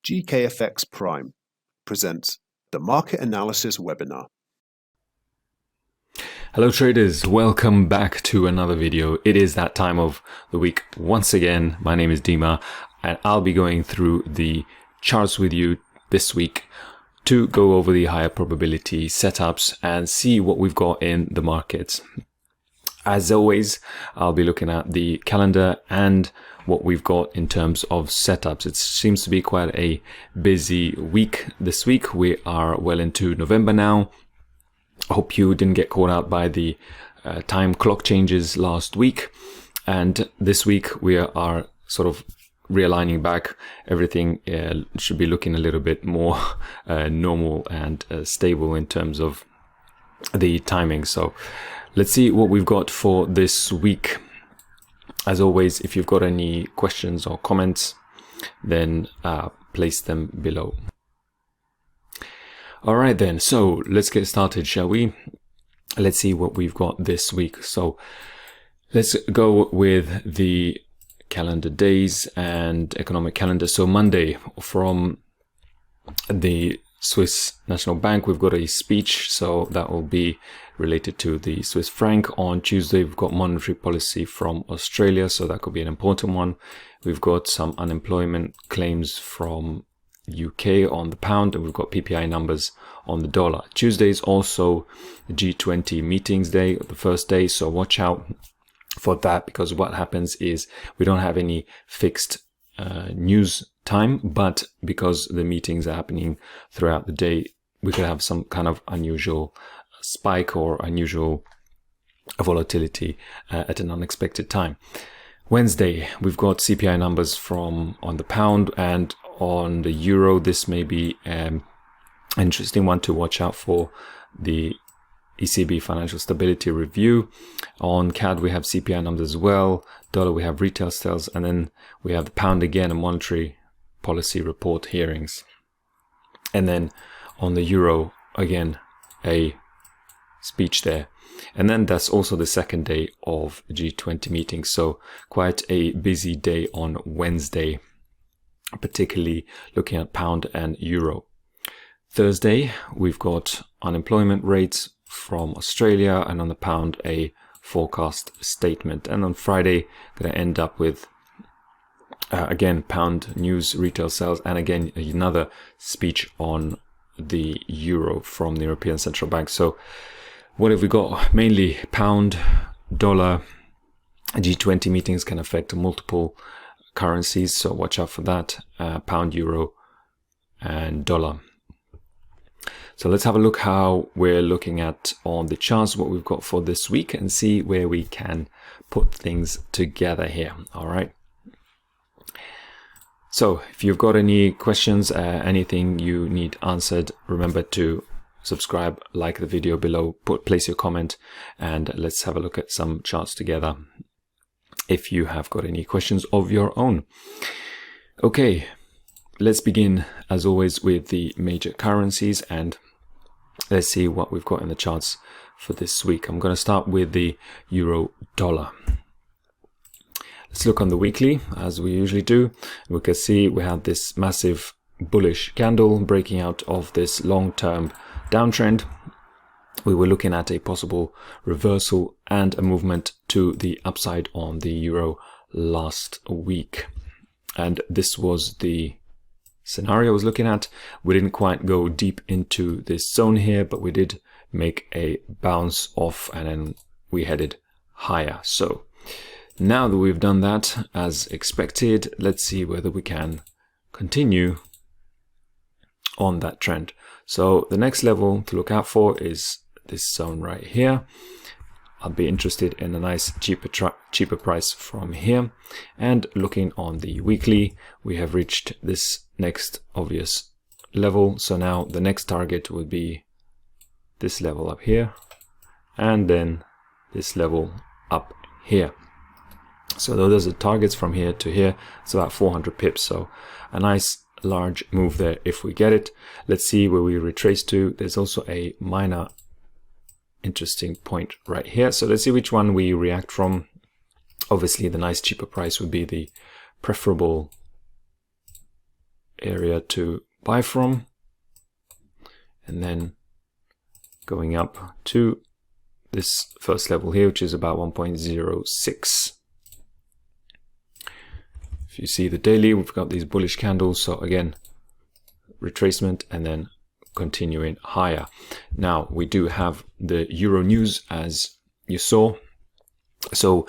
GKFX Prime presents the Market Analysis Webinar. Hello traders, welcome back to another video. It is that time of the week once again. My name is Dima and I'll be going through the charts with you this week to go over the higher probability setups and see what we've got in the markets. As always, I'll be looking at the calendar and what we've got in terms of setups. It seems to be quite a busy week this week. We are well into November now. I hope you didn't get caught out by the time clock changes last week. And this week we are sort of realigning back. Everything should be looking a little bit more normal and stable in terms of the timing. So let's see what we've got for this week. As always, if you've got any questions or comments, then place them below. All right then, so let's get started, shall we? Let's see what we've got this week. So let's go with the calendar days and economic calendar. So Monday, from the Swiss National Bank, we've got a speech, so that will be related to the Swiss franc. On Tuesday, we've got monetary policy from Australia, so that could be an important one. We've got some unemployment claims from UK on the pound, and we've got PPI numbers on the dollar. Tuesday is also the G20 meetings day, the first day, so watch out for that, because what happens is we don't have any fixed news time, but because the meetings are happening throughout the day, we could have some kind of unusual spike or unusual volatility at an unexpected time. Wednesday, we've got CPI numbers from on the pound and on the euro. This may be an interesting one to watch out for, the ECB financial stability review. On CAD, we have CPI numbers as well. Dollar, we have retail sales, and then we have the pound again, a monetary policy report hearings. And then on the euro, again, a speech there. And then that's also the second day of the G20 meeting. So quite a busy day on Wednesday, particularly looking at pound and euro. Thursday, we've got unemployment rates from Australia, and on the pound, a forecast statement. And on Friday, going to end up with again pound news, retail sales, and again another speech on the euro from the European Central Bank. So what have we got? Mainly pound, dollar. G20 meetings can affect multiple currencies, so watch out for that. Pound, euro, and dollar. So let's have a look how we're looking at on the charts, what we've got for this week, and see where we can put things together here. All right. So if you've got any questions, anything you need answered, remember to subscribe, like the video below, place your comment, and let's have a look at some charts together if you have got any questions of your own. Okay, let's begin as always with the major currencies, and let's see what we've got in the charts for this week. I'm going to start with the euro dollar. Let's look on the weekly as we usually do. We can see we had this massive bullish candle breaking out of this long-term downtrend. We were looking at a possible reversal and a movement to the upside on the euro last week. And this was the scenario I was looking at. We didn't quite go deep into this zone here, but we did make a bounce off and then we headed higher. So now that we've done that as expected, let's see whether we can continue on that trend. So the next level to look out for is this zone right here. I'll be interested in a nice cheaper price from here. And looking on the weekly, we have reached this next obvious level. So now the next target would be this level up here, and then this level up here. So those are targets from here to here. It's about 400 pips. So a nice large move there if we get it. Let's see where we retrace to. There's also a minor interesting point right here. So let's see which one we react from. Obviously the nice cheaper price would be the preferable area to buy from, and then going up to this first level here, which is about 1.06. If you see the daily, we've got these bullish candles. So again, retracement and then continuing higher. Now we do have the Euro news, as you saw. So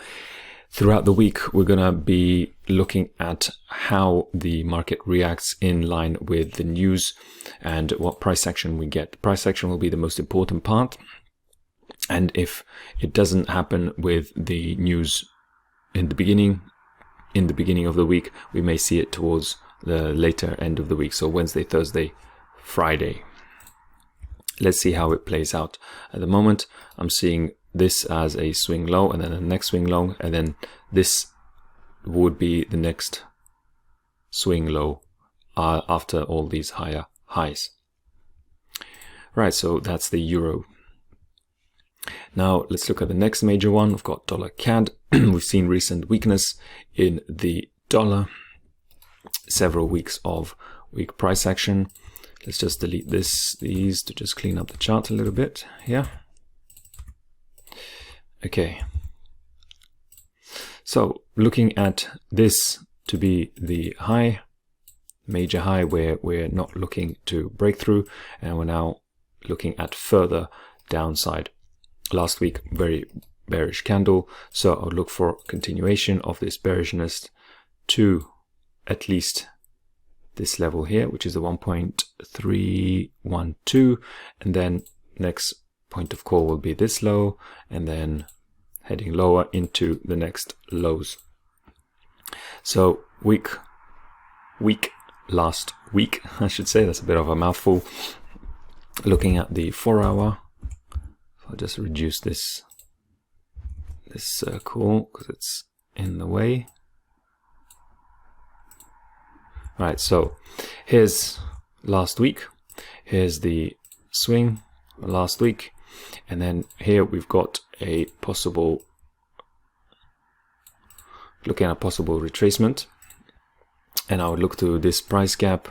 throughout the week, we're going to be looking at how the market reacts in line with the news and what price action we get. The price action will be the most important part. And if it doesn't happen with the news in the beginning of the week, we may see it towards the later end of the week. So Wednesday, Thursday, Friday. Let's see how it plays out. At the moment, I'm seeing this as a swing low, and then the next swing low, and then this would be the next swing low after all these higher highs. Right, so that's the euro. Now let's look at the next major one. We've got dollar CAD. We've seen recent weakness in the dollar, several weeks of weak price action. Let's just delete these to just clean up the chart a little bit here. Okay. So looking at this to be the high, major high, where we're not looking to break through, and we're now looking at further downside. Last week, very bearish candle, so I would look for continuation of this bearishness to at least this level here, which is the 1.312, and then next point of call will be this low, and then heading lower into the next lows. So last week, I should say, that's a bit of a mouthful. Looking at the 4 hour, I'll just reduce this circle because it's in the way. Right, so here's last week, here's the swing last week, and then here we've got a possible, looking at a possible retracement, and I would look to this price gap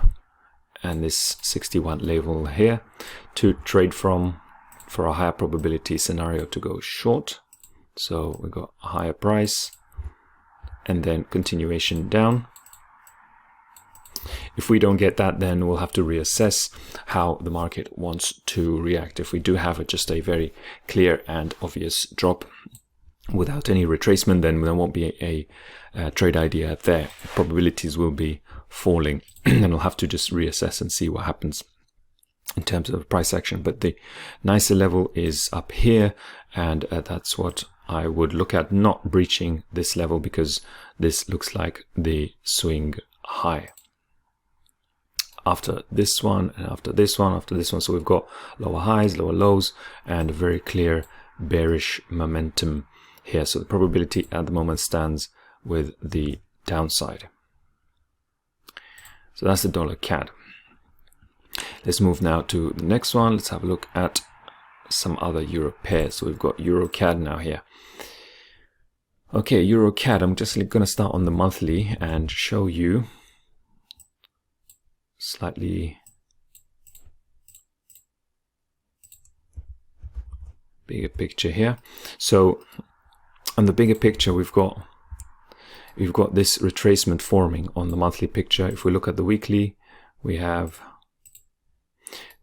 and this 61 level here to trade from for a higher probability scenario to go short. So we got a higher price and then continuation down. If we don't get that, then we'll have to reassess how the market wants to react. If we do have just a very clear and obvious drop without any retracement, then there won't be a trade idea there. Probabilities will be falling and we'll have to just reassess and see what happens in terms of price action. But the nicer level is up here, and that's what I would look at, not breaching this level, because this looks like the swing high. After this one, and after this one, after this one. So we've got lower highs, lower lows, and a very clear bearish momentum here. So the probability at the moment stands with the downside. So that's the dollar CAD. Let's move now to the next one. Let's have a look at some other euro pairs. So we've got EURCAD now here. Okay, EURCAD. I'm just going to start on the monthly and show you slightly bigger picture here. So on the bigger picture, we've got this retracement forming on the monthly picture. If we look at the weekly, we have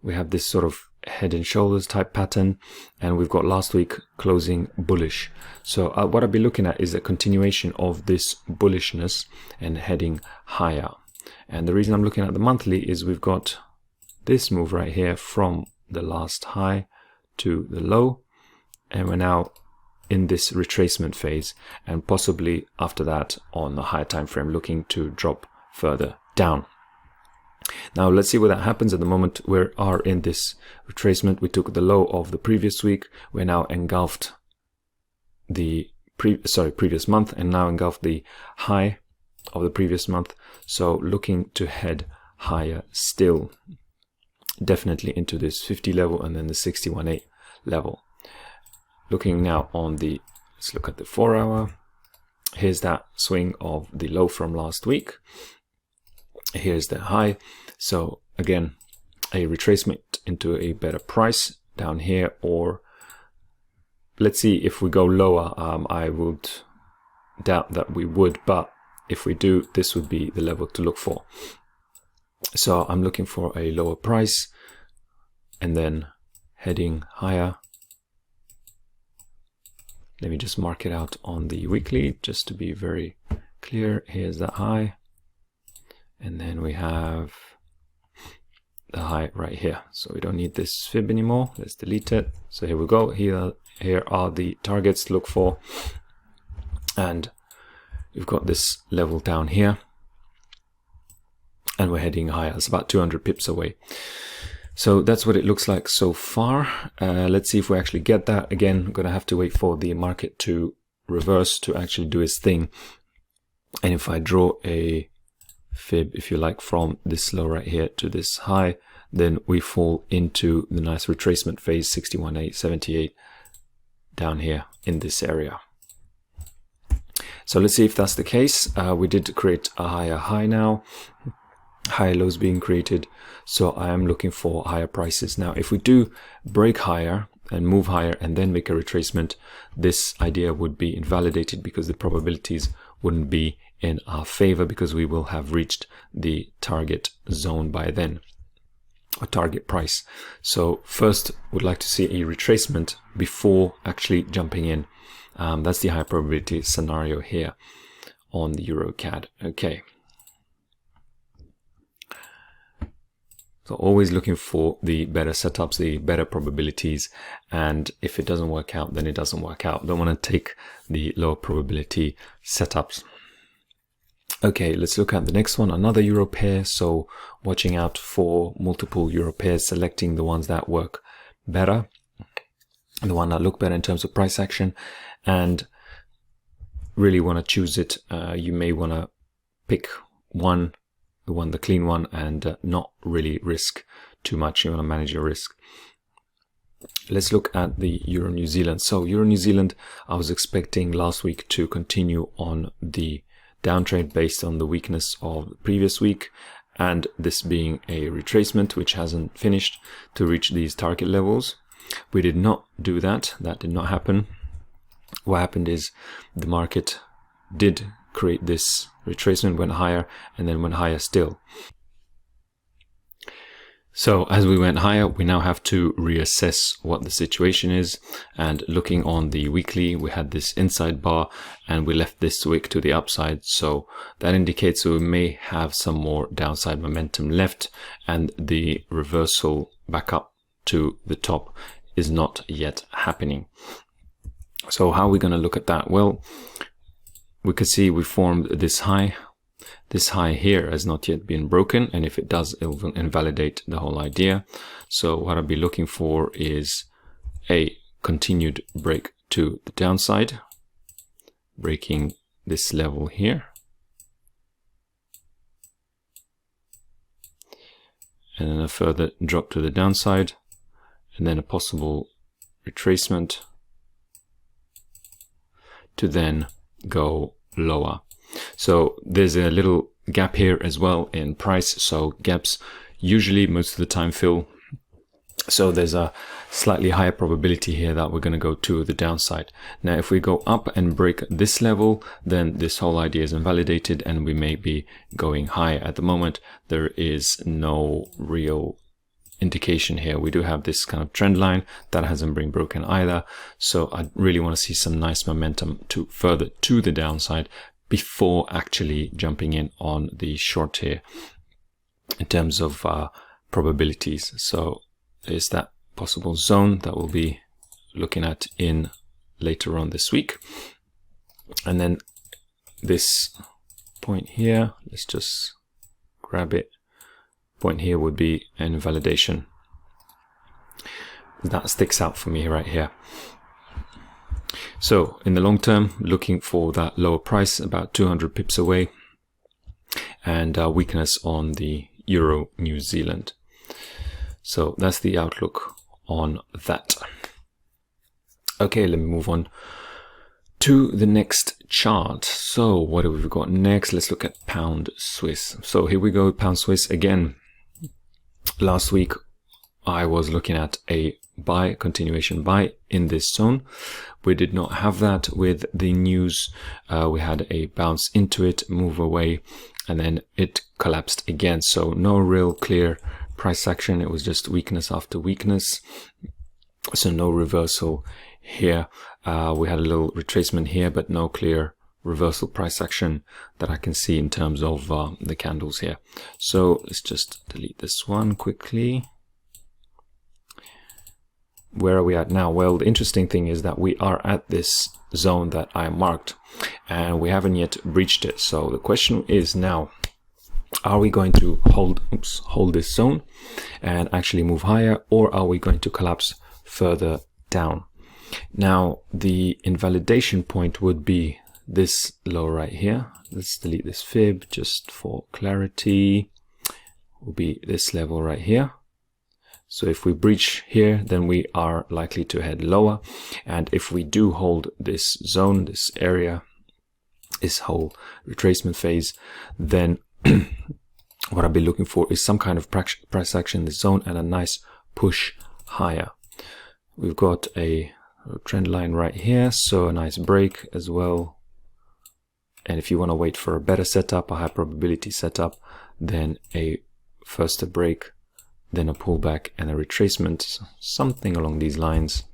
this sort of head and shoulders type pattern, and we've got last week closing bullish. So what I'll be looking at is a continuation of this bullishness and heading higher. And the reason I'm looking at the monthly is we've got this move right here from the last high to the low, and we're now in this retracement phase, and possibly after that on the higher time frame looking to drop further down. Now let's see what that happens. At the moment we are in this retracement. We took the low of the previous week. We're now engulfed the previous month, and now engulfed the high of the previous month. So looking to head higher still, definitely into this 50 level and then the 61.8 level. Looking now on the, let's look at the 4 hour. Here's that swing of the low from last week. Here's the high. So again, a retracement into a better price down here, or let's see if we go lower. I would doubt that we would, but if we do, this would be the level to look for. So I'm looking for a lower price and then heading higher. Let me just mark it out on the weekly just to be very clear. Here's that high, and then we have the high right here. So we don't need this fib anymore. Let's delete it. So here we go. Here are the targets to look for, and we've got this level down here, and we're heading higher. It's about 200 pips away. So that's what it looks like so far. Let's see if we actually get that. Again, I'm going to have to wait for the market to reverse to actually do its thing. And if I draw a fib, if you like, from this low right here to this high, then we fall into the nice retracement phase, 61.878 down here in this area. So let's see if that's the case. We did create a higher high now. High lows being created. So I am looking for higher prices. Now, if we do break higher and move higher and then make a retracement, this idea would be invalidated because the probabilities wouldn't be in our favor, because we will have reached the target zone by then, or target price. So first, would like to see a retracement before actually jumping in. That's the high probability scenario here on the EURCAD. Okay. So always looking for the better setups, the better probabilities, and if it doesn't work out, then it doesn't work out. Don't want to take the lower probability setups. Okay, let's look at the next one, another euro pair. So watching out for multiple euro pairs, selecting the ones that work better, the one that look better in terms of price action, and really want to choose it. You may want to pick the clean one, and not really risk too much. You want to manage your risk. Let's look at the Euro New Zealand. So Euro New Zealand, I was expecting last week to continue on the downtrend based on the weakness of the previous week, and this being a retracement which hasn't finished to reach these target levels. We did not do that. That did not happen. What happened is the market did create this retracement, went higher, and then went higher still. So as we went higher, we now have to reassess what the situation is. And looking on the weekly, we had this inside bar and we left this wick to the upside. So that indicates we may have some more downside momentum left, and the reversal back up to the top is not yet happening. So how are we going to look at that? Well, we can see we formed this high. This high here has not yet been broken, and if it does, it will invalidate the whole idea. So what I'll be looking for is a continued break to the downside, breaking this level here, and then a further drop to the downside, and then a possible retracement to then go lower. So there's a little gap here as well in price. So gaps usually most of the time fill. So there's a slightly higher probability here that we're going to go to the downside. Now, if we go up and break this level, then this whole idea is invalidated and we may be going higher. At the moment, there is no real indication here. We do have this kind of trend line that hasn't been broken either. So I really want to see some nice momentum to further to the downside before actually jumping in on the short here in terms of probabilities. So there's that possible zone that we'll be looking at in later on this week. And then this point here, let's just grab it. Point here would be an invalidation. That sticks out for me right here. So in the long term, looking for that lower price, about 200 pips away, and weakness on the Euro New Zealand. So that's the outlook on that. Okay, let me move on to the next chart. So what have we got next? Let's look at pound Swiss. So here we go, pound Swiss again. Last week I was looking at a buy, continuation buy in this zone. We did not have that with the news. We had a bounce into it, move away, and then it collapsed again. So no real clear price action. It was just weakness after weakness. So no reversal here. We had a little retracement here, but no clear reversal price action that I can see in terms of the candles here. So let's just delete this one quickly. Where are we at now? Well, the interesting thing is that we are at this zone that I marked and we haven't yet breached it. So the question is now, are we going to hold this zone and actually move higher, or are we going to collapse further down? Now, the invalidation point would be this low right here. Let's delete this fib just for clarity. Will be this level right here. So if we breach here, then we are likely to head lower. And if we do hold this zone, this area, this whole retracement phase, then what I'll be looking for is some kind of price action in this zone and a nice push higher. We've got a trend line right here, so a nice break as well. And if you want to wait for a better setup, a high probability setup, then first a break, then a pullback and a retracement, something along these lines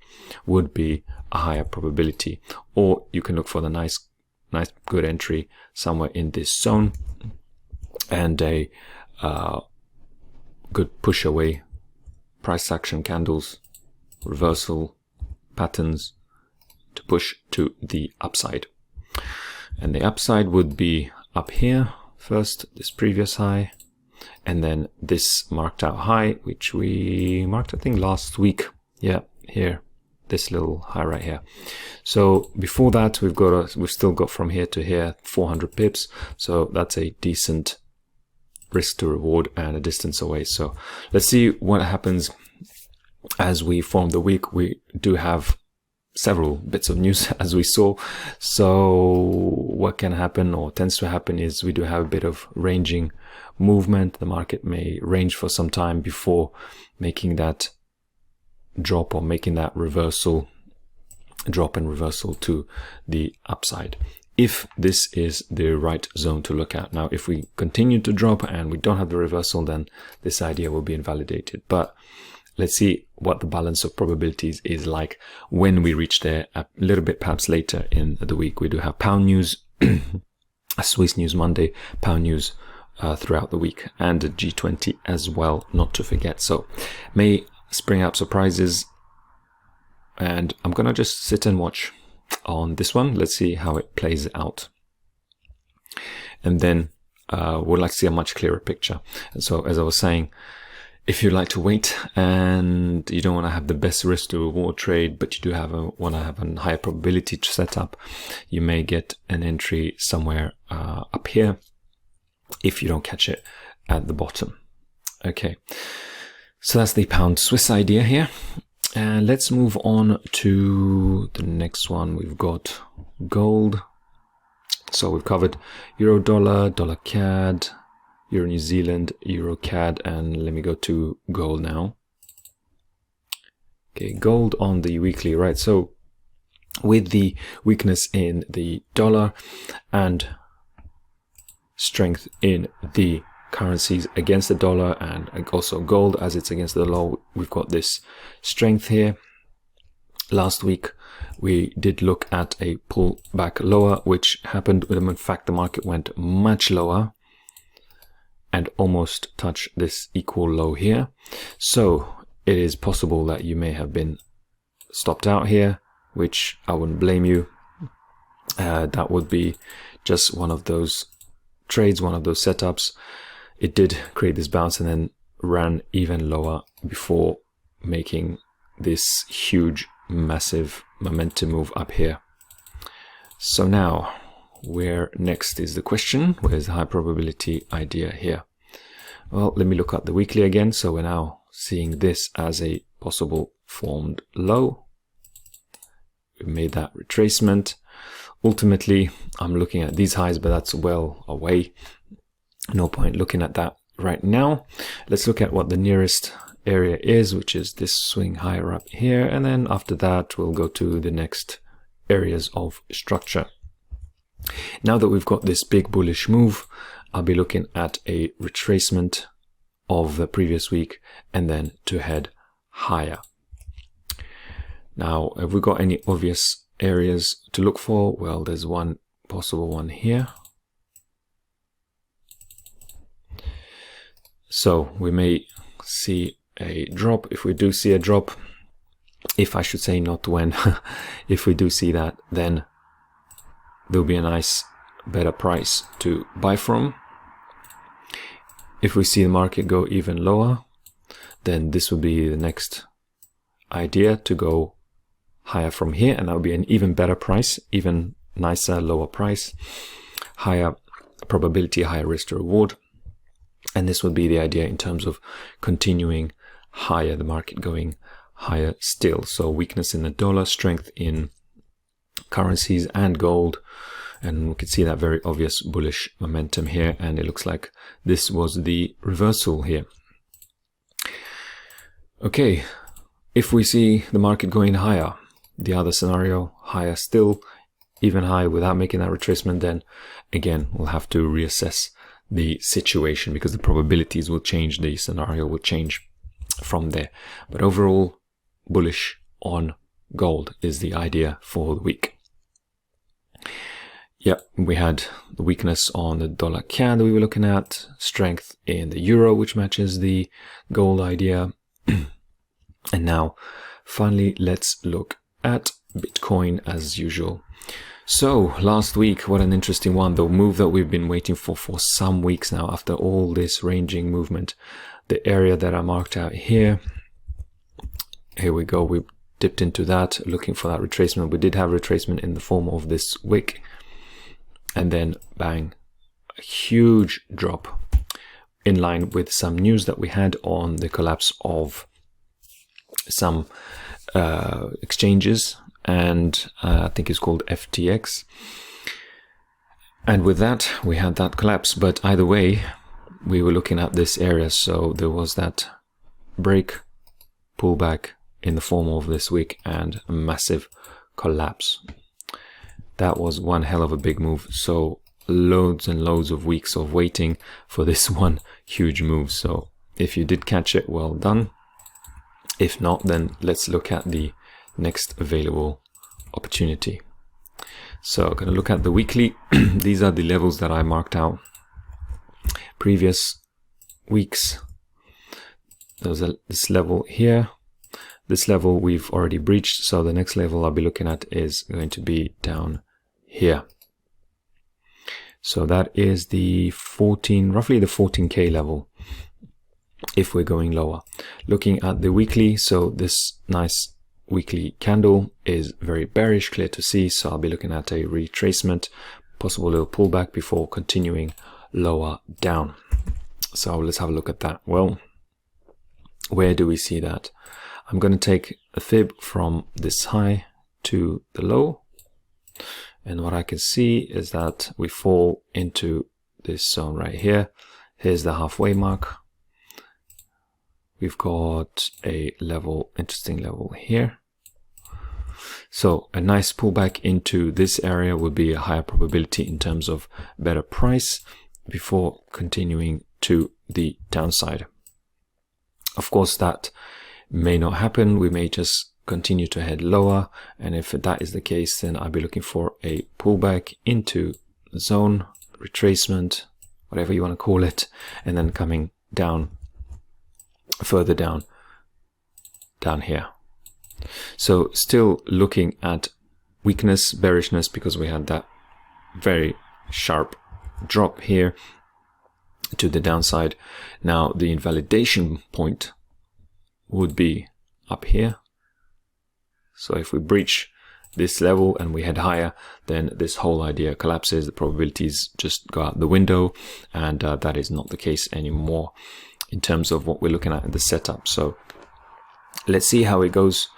would be a higher probability. Or you can look for the nice good entry somewhere in this zone and a good push away price action candles, reversal patterns to push to the upside. And the upside would be up here first, this previous high, and then this marked out high, which we marked I think last week. Yeah, here, this little high right here. So before that, we've still got from here to here 400 pips. So that's a decent risk to reward and a distance away. So let's see what happens as we form the week. We do have several bits of news as we saw. So what can happen or tends to happen is we do have a bit of ranging movement. The market may range for some time before making that drop or making that reversal, drop and reversal to the upside, if this is the right zone to look at. Now, if we continue to drop and we don't have the reversal, then this idea will be invalidated. But let's see what the balance of probabilities is like when we reach there a little bit perhaps later in the week. We do have pound news, a Swiss news Monday, pound news throughout the week, and a G20 as well, not to forget. So may spring up surprises, and I'm gonna just sit and watch on this one. Let's see how it plays out, and then we'll like to see a much clearer picture. And so, as I was saying, if you like to wait and you don't want to have the best risk to reward trade, but you do want to have a higher probability to set up, you may get an entry somewhere up here if you don't catch it at the bottom. Okay, so that's the pound Swiss idea here. And let's move on to the next one. We've got gold. So we've covered euro dollar, dollar CAD, Euro New Zealand, EURCAD, and let me go to gold now. Okay, gold on the weekly, right? So with the weakness in the dollar and strength in the currencies against the dollar, and also gold as it's against the dollar, we've got this strength here. Last week we did look at a pull back lower, which happened. In fact, the market went much lower and almost touch this equal low here. So it is possible that you may have been stopped out here, which I wouldn't blame you. That would be just one of those trades, one of those setups. It did create this bounce and then ran even lower before making this huge, massive momentum move up here. So now, where next is the question? Where's the high probability idea here? Well, let me look at the weekly again. So we're now seeing this as a possible formed low. We made that retracement. ultimately I'm looking at these highs, but that's well away. No point looking at that right now. Let's look at what the nearest area is, which is this swing higher up here, and then after that we'll go to the next areas of structure. Now that we've got this big bullish move, I'll be looking at a retracement of the previous week and then to head higher. Now, have we got any obvious areas to look for? Well, there's one possible one here. So we may see a drop. If we do see a drop, if I should say not when, if we do see that, then there'll be a nice better price to buy from. If we see the market go even lower, then this would be the next idea to go higher from here, and that would be an even better price, even nicer, lower price, higher probability, higher risk to reward. And this would be the idea in terms of continuing higher, the market going higher still. So weakness in the dollar, strength in currencies and gold. And we can see that very obvious bullish momentum here. And it looks like this was the reversal here. Okay, if we see the market going higher, the other scenario, higher still, even high without making that retracement, then again, we'll have to reassess the situation because the probabilities will change, the scenario will change from there. But overall, bullish on gold is the idea for the week. Yeah, we had the weakness on the dollar CAD that we were looking at, strength in the euro, which matches the gold idea. And now, finally, let's look at Bitcoin as usual. So last week, what an interesting one, the move that we've been waiting for some weeks now after all this ranging movement. The area that I marked out here we go, we dipped into that, looking for that retracement. We did have retracement in the form of this wick, and then bang, a huge drop in line with some news that we had on the collapse of some exchanges, and I think it's called FTX. And with that, we had that collapse. But either way, we were looking at this area. So there was that break, pullback in the form of this wick, and a massive collapse. That was one hell of a big move. So loads and loads of weeks of waiting for this one huge move. So if you did catch it, well done. If not, then let's look at the next available opportunity. So I'm going to look at the weekly. These are the levels that I marked out previous weeks. There's this level here. This level we've already breached. So the next level I'll be looking at is going to be down here. So that is the roughly the 14K level if we're going lower. Looking at the weekly, so this nice weekly candle is very bearish, clear to see. So I'll be looking at a retracement, possible little pullback before continuing lower down. So let's have a look at that. Well, where do we see that? I'm going to take a fib from this high to the low. And what I can see is that we fall into this zone right here. Here's the halfway mark. We've got a level, interesting level here. So a nice pullback into this area would be a higher probability in terms of better price before continuing to the downside. Of course, that may not happen. We may just continue to head lower. And if that is the case, then I'll be looking for a pullback into the zone, retracement, whatever you want to call it, and then coming down, further down here. So still looking at weakness, bearishness, because we had that very sharp drop here to the downside. Now the invalidation point would be up here. So if we breach this level and we head higher, then this whole idea collapses. The probabilities just go out the window, and that is not the case anymore in terms of what we're looking at in the setup. So let's see how it goes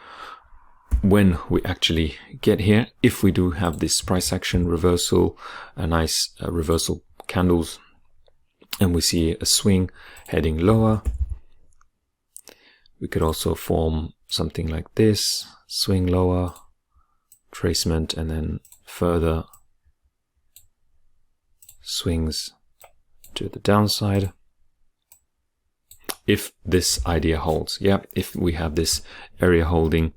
when we actually get here, if we do have this price action reversal, a nice reversal candles, and we see a swing heading lower, we could also form something like this, swing lower, tracement, and then further swings to the downside. If this idea holds, yeah, if we have this area holding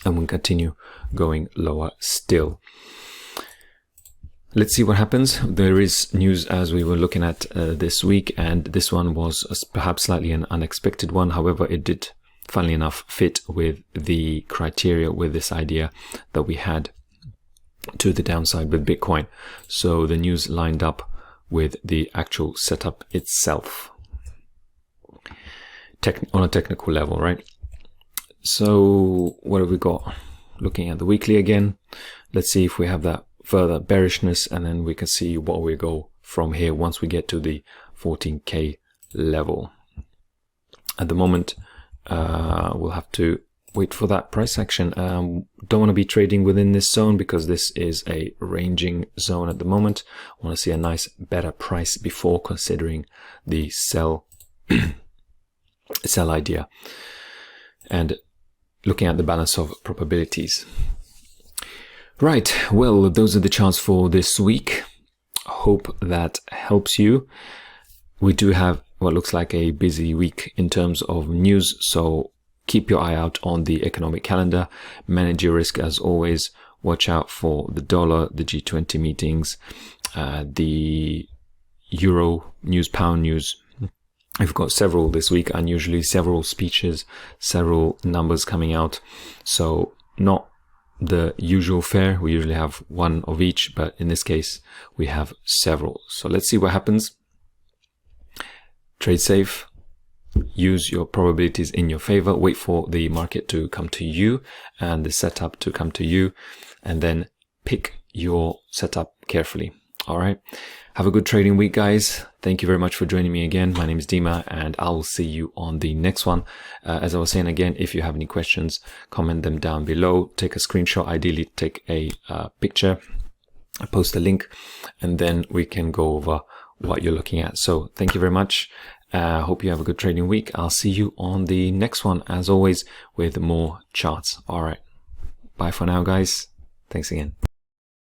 and we continue going lower still. Let's see what happens. There is news as we were looking at this week, and this one was perhaps slightly an unexpected one. However, it did, funnily enough, fit with the criteria, with this idea that we had to the downside with Bitcoin. So the news lined up with the actual setup itself. On a technical level, right? So what have we got? Looking at the weekly again, let's see if we have that further bearishness, and then we can see what we go from here once we get to the 14K level. At the moment, we'll have to wait for that price action. Don't want to be trading within this zone because this is a ranging zone at the moment. I want to see a nice better price before considering the sell idea and looking at the balance of probabilities. Right, well, those are the charts for this week. Hope that helps you. We do have what looks like a busy week in terms of news, so keep your eye out on the economic calendar. Manage your risk as always. Watch out for the dollar, the G20 meetings, the euro news, pound news. We've got several this week, unusually several speeches, several numbers coming out. So not the usual fare. We usually have one of each, but in this case we have several. So let's see what happens. Trade safe. Use your probabilities in your favor. Wait for the market to come to you and the setup to come to you, and then pick your setup carefully. All right. Have a good trading week, guys. Thank you very much for joining me again. My name is Dima, and I will see you on the next one. As I was saying again, if you have any questions, comment them down below. Take a screenshot, ideally take a picture, post a link, and then we can go over what you're looking at. So thank you very much. Hope you have a good trading week. I'll see you on the next one, as always, with more charts. All right. Bye for now, guys. Thanks again.